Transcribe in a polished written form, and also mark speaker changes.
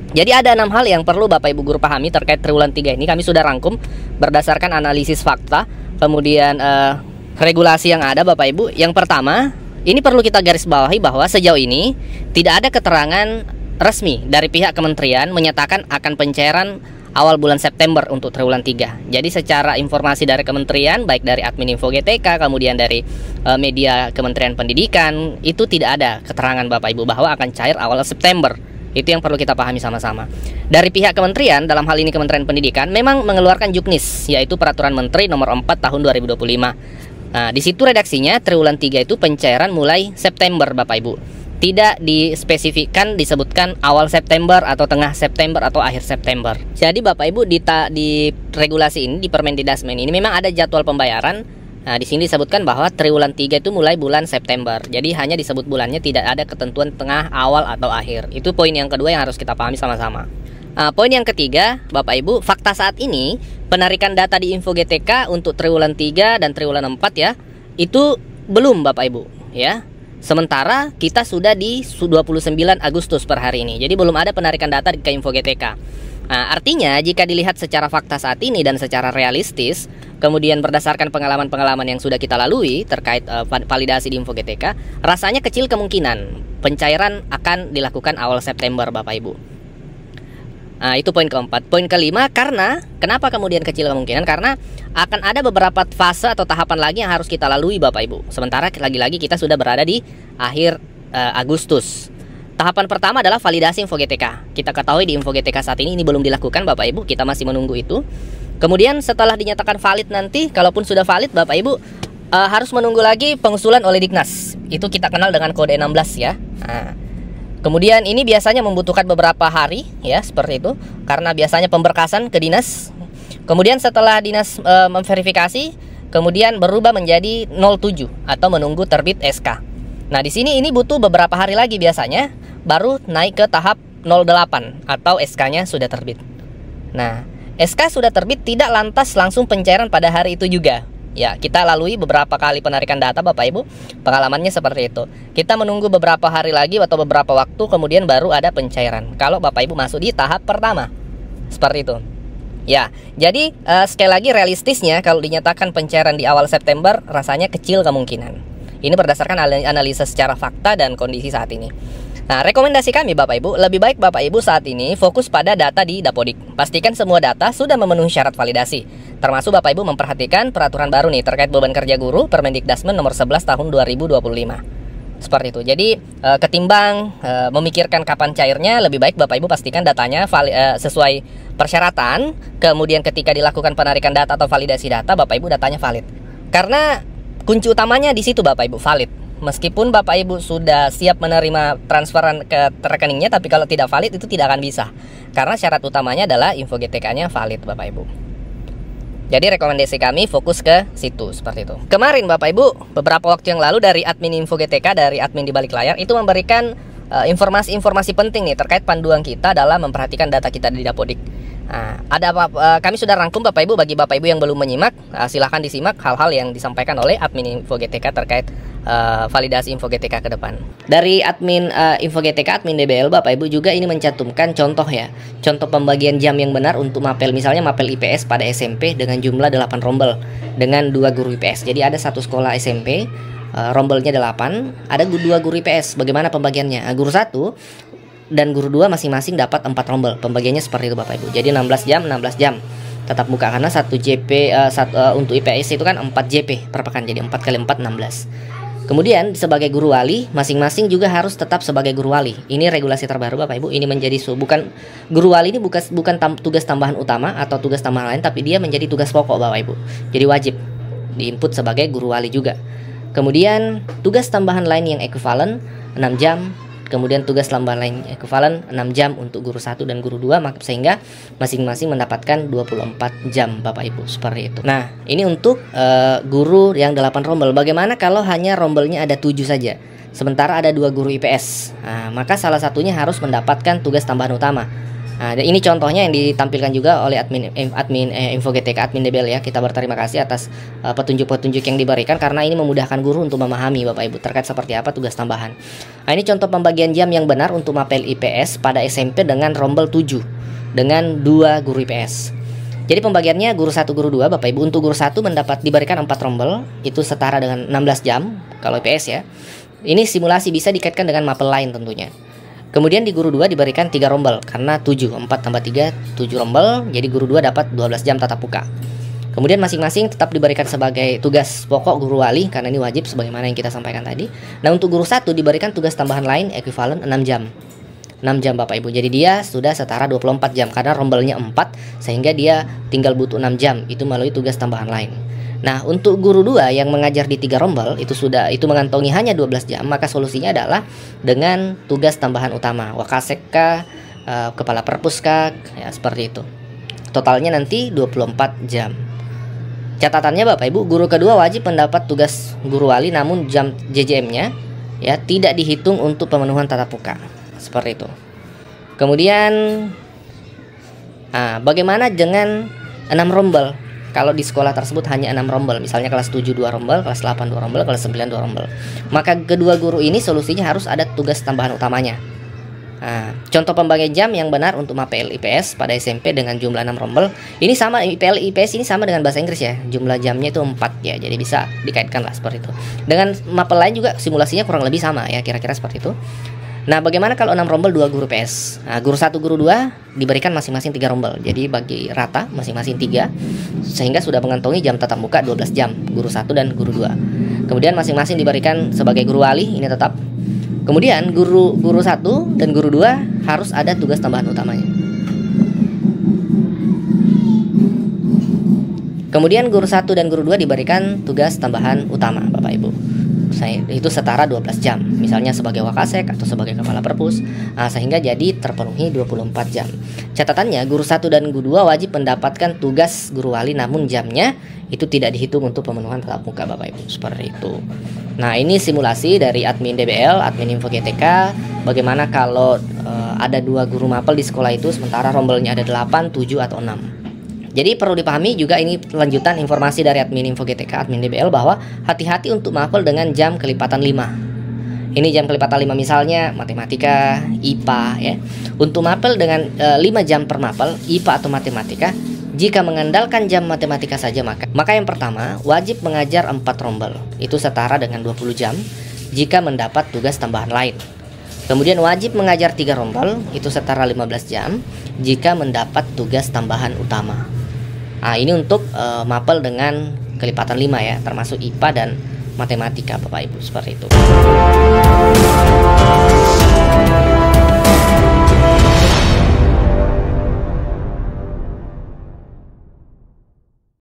Speaker 1: Jadi ada 6 hal yang perlu Bapak Ibu guru pahami terkait triwulan 3 ini. Kami sudah rangkum berdasarkan analisis fakta, kemudian regulasi yang ada Bapak Ibu. Yang pertama, ini perlu kita garis bawahi bahwa sejauh ini tidak ada keterangan resmi dari pihak kementerian menyatakan akan pencairan awal bulan September untuk triwulan 3. Jadi secara informasi dari kementerian, baik dari admin Info GTK, kemudian dari media Kementerian Pendidikan, itu tidak ada keterangan Bapak Ibu bahwa akan cair awal September. Itu yang perlu kita pahami sama-sama. Dari pihak kementerian, dalam hal ini Kementerian Pendidikan, memang mengeluarkan Juknis, yaitu Peraturan Menteri Nomor 4 Tahun 2025. Nah, di situ redaksinya triwulan 3 itu pencairan mulai September Bapak Ibu. Tidak dispesifikkan, disebutkan awal September atau tengah September atau akhir September. Jadi Bapak Ibu di regulasi ini, di Permendikdasmen ini memang ada jadwal pembayaran. Nah, di sini disebutkan bahwa triwulan 3 itu mulai bulan September. Jadi hanya disebut bulannya, tidak ada ketentuan tengah, awal, atau akhir. Itu poin yang kedua yang harus kita pahami sama-sama. Nah, poin yang ketiga, Bapak Ibu, fakta saat ini penarikan data di Info GTK untuk triwulan 3 dan triwulan 4 ya, itu belum Bapak Ibu ya. Sementara kita sudah di 29 Agustus per hari ini. Jadi belum ada penarikan data ke Info GTK. Nah, artinya jika dilihat secara fakta saat ini dan secara realistis, kemudian berdasarkan pengalaman-pengalaman yang sudah kita lalui terkait validasi di Info GTK, rasanya kecil kemungkinan pencairan akan dilakukan awal September Bapak Ibu. Nah, itu poin keempat. Poin kelima, kenapa kemudian kecil kemungkinan? Karena akan ada beberapa fase atau tahapan lagi yang harus kita lalui Bapak Ibu. Sementara lagi-lagi kita sudah berada di akhir Agustus. Tahapan pertama adalah validasi Info GTK. Kita ketahui di Info GTK saat ini belum dilakukan Bapak Ibu, kita masih menunggu itu. Kemudian setelah dinyatakan valid nanti, kalaupun sudah valid Bapak Ibu harus menunggu lagi pengusulan oleh Diknas. Itu kita kenal dengan kode 16 ya. Nah, kemudian ini biasanya membutuhkan beberapa hari ya, seperti itu. Karena biasanya pemberkasan ke dinas. Kemudian setelah dinas memverifikasi, kemudian berubah menjadi 07 atau menunggu terbit SK. Nah, di sini ini butuh beberapa hari lagi biasanya baru naik ke tahap 08 atau SK-nya sudah terbit. Nah, SK sudah terbit tidak lantas langsung pencairan pada hari itu juga. Ya, kita lalui beberapa kali penarikan data Bapak Ibu, pengalamannya seperti itu. Kita menunggu beberapa hari lagi atau beberapa waktu, kemudian baru ada pencairan kalau Bapak Ibu masuk di tahap pertama. Seperti itu. Ya, jadi sekali lagi realistisnya kalau dinyatakan pencairan di awal September rasanya kecil kemungkinan. Ini berdasarkan analisa secara fakta dan kondisi saat ini. Nah, rekomendasi kami Bapak Ibu, lebih baik Bapak Ibu saat ini fokus pada data di Dapodik. Pastikan semua data sudah memenuhi syarat validasi. Termasuk Bapak Ibu memperhatikan peraturan baru nih terkait beban kerja guru Permendikdasmen nomor 11 tahun 2025. Seperti itu. Jadi ketimbang memikirkan kapan cairnya, lebih baik Bapak Ibu pastikan datanya sesuai persyaratan. Kemudian ketika dilakukan penarikan data atau validasi data, Bapak Ibu datanya valid. Karena kunci utamanya di situ Bapak Ibu, valid. Meskipun Bapak Ibu sudah siap menerima transferan ke rekeningnya, tapi kalau tidak valid itu tidak akan bisa. Karena syarat utamanya adalah Info GTK-nya valid Bapak Ibu. Jadi rekomendasi kami fokus ke situ, seperti itu. Kemarin Bapak Ibu, beberapa waktu yang lalu dari admin Info GTK, dari admin di balik layar, itu memberikan informasi-informasi penting nih terkait panduan kita dalam memperhatikan data kita di Dapodik. Nah, kami sudah rangkum Bapak Ibu. Bagi Bapak Ibu yang belum menyimak, silahkan disimak hal-hal yang disampaikan oleh admin Info GTK terkait validasi Info GTK ke depan. Dari admin Info GTK, admin DBL, Bapak Ibu juga ini mencantumkan contoh ya, contoh pembagian jam yang benar untuk mapel. Misalnya mapel IPS pada SMP dengan jumlah 8 rombel dengan 2 guru IPS. Jadi ada satu sekolah SMP, rombelnya 8, ada 2 guru IPS. Bagaimana pembagiannya? Guru 1 dan guru 2 masing-masing dapat 4 rombel. Pembagiannya seperti itu Bapak Ibu. Jadi 16 jam, 16 jam tetap muka, karena 1 JP untuk IPS itu kan 4 JP per pekan. Jadi 4 kali 4 16. Kemudian sebagai guru wali, masing-masing juga harus tetap sebagai guru wali. Ini regulasi terbaru Bapak Ibu. Ini menjadi bukan guru wali ini bukan tugas tambahan utama atau tugas tambahan lain, tapi dia menjadi tugas pokok Bapak Ibu. Jadi wajib diinput sebagai guru wali juga. Kemudian tugas tambahan lain yang ekuivalen 6 jam. Kemudian tugas tambahan lain ekuivalen 6 jam untuk guru 1 dan guru 2, sehingga masing-masing mendapatkan 24 jam Bapak Ibu, seperti itu. Nah, ini untuk guru yang 8 rombel. Bagaimana kalau hanya rombelnya ada 7 saja, sementara ada 2 guru IPS? Nah, maka salah satunya harus mendapatkan tugas tambahan utama. Nah, dan ini contohnya yang ditampilkan juga oleh admin Info GTK, admin DBL ya. Kita berterima kasih atas petunjuk-petunjuk yang diberikan karena ini memudahkan guru untuk memahami Bapak Ibu terkait seperti apa tugas tambahan. Nah, ini contoh pembagian jam yang benar untuk mapel IPS pada SMP dengan rombel 7 dengan 2 guru IPS. Jadi pembagiannya guru 1 guru 2 Bapak Ibu. Untuk guru 1 diberikan 4 rombel, itu setara dengan 16 jam kalau IPS ya. Ini simulasi bisa dikaitkan dengan mapel lain tentunya. Kemudian di guru 2 diberikan 3 rombel karena 7, 4 tambah 3, 7 rombel. Jadi guru 2 dapat 12 jam tatap muka. Kemudian masing-masing tetap diberikan sebagai tugas pokok guru wali karena ini wajib sebagaimana yang kita sampaikan tadi. Nah, untuk guru 1 diberikan tugas tambahan lain ekuivalen 6 jam. 6 jam Bapak Ibu. Jadi dia sudah setara 24 jam karena rombelnya 4 sehingga dia tinggal butuh 6 jam itu melalui tugas tambahan lain. Nah, untuk guru 2 yang mengajar di 3 rombel itu mengantongi hanya 12 jam, maka solusinya adalah dengan tugas tambahan utama, Wakasekka, kepala perpuska, ya seperti itu. Totalnya nanti 24 jam. Catatannya Bapak Ibu, guru kedua wajib mendapat tugas guru wali namun jam JJM-nya ya tidak dihitung untuk pemenuhan tatap muka. Seperti itu. Kemudian bagaimana dengan 6 rombel? Kalau di sekolah tersebut hanya 6 rombel, misalnya kelas 7 2 rombel, kelas 8 2 rombel, kelas 9 2 rombel. Maka kedua guru ini solusinya harus ada tugas tambahan utamanya. Contoh pembagian jam yang benar untuk mapel IPS pada SMP dengan jumlah 6 rombel. Ini sama IPL IPS ini sama dengan bahasa Inggris ya. Jumlah jamnya itu 4 ya. Jadi bisa dikaitkan lah seperti itu. Dengan mapel lain juga simulasinya kurang lebih sama ya, kira-kira seperti itu. Nah, bagaimana kalau 6 rombel 2 guru PS? Nah, guru 1 guru 2 diberikan masing-masing 3 rombel. Jadi bagi rata masing-masing 3 sehingga sudah mengantongi jam tatap muka 12 jam guru 1 dan guru 2. Kemudian masing-masing diberikan sebagai guru wali, ini tetap. Kemudian guru 1 dan guru 2 harus ada tugas tambahan utamanya. Kemudian guru 1 dan guru 2 diberikan tugas tambahan utama Bapak Ibu. Itu setara 12 jam, misalnya sebagai wakasek atau sebagai kepala perpus, sehingga jadi terpenuhi 24 jam. Catatannya, guru 1 dan guru 2 wajib mendapatkan tugas guru wali namun jamnya itu tidak dihitung untuk pemenuhan tatap muka Bapak Ibu, seperti itu. Nah, ini simulasi dari admin DBL, admin Info GTK, bagaimana kalau ada 2 guru mapel di sekolah itu sementara rombelnya ada 8, 7 atau 6. Jadi perlu dipahami juga ini lanjutan informasi dari admin Info GTK, admin DBL bahwa hati-hati untuk mapel dengan jam kelipatan 5. Ini jam kelipatan 5 misalnya matematika, IPA ya. Untuk mapel dengan 5 jam per mapel, IPA atau matematika, jika mengandalkan jam matematika saja maka yang pertama wajib mengajar 4 rombel. Itu setara dengan 20 jam jika mendapat tugas tambahan lain. Kemudian wajib mengajar 3 rombel, itu setara 15 jam jika mendapat tugas tambahan utama. Ini untuk mapel dengan kelipatan 5 ya, termasuk IPA dan matematika Bapak Ibu, seperti itu.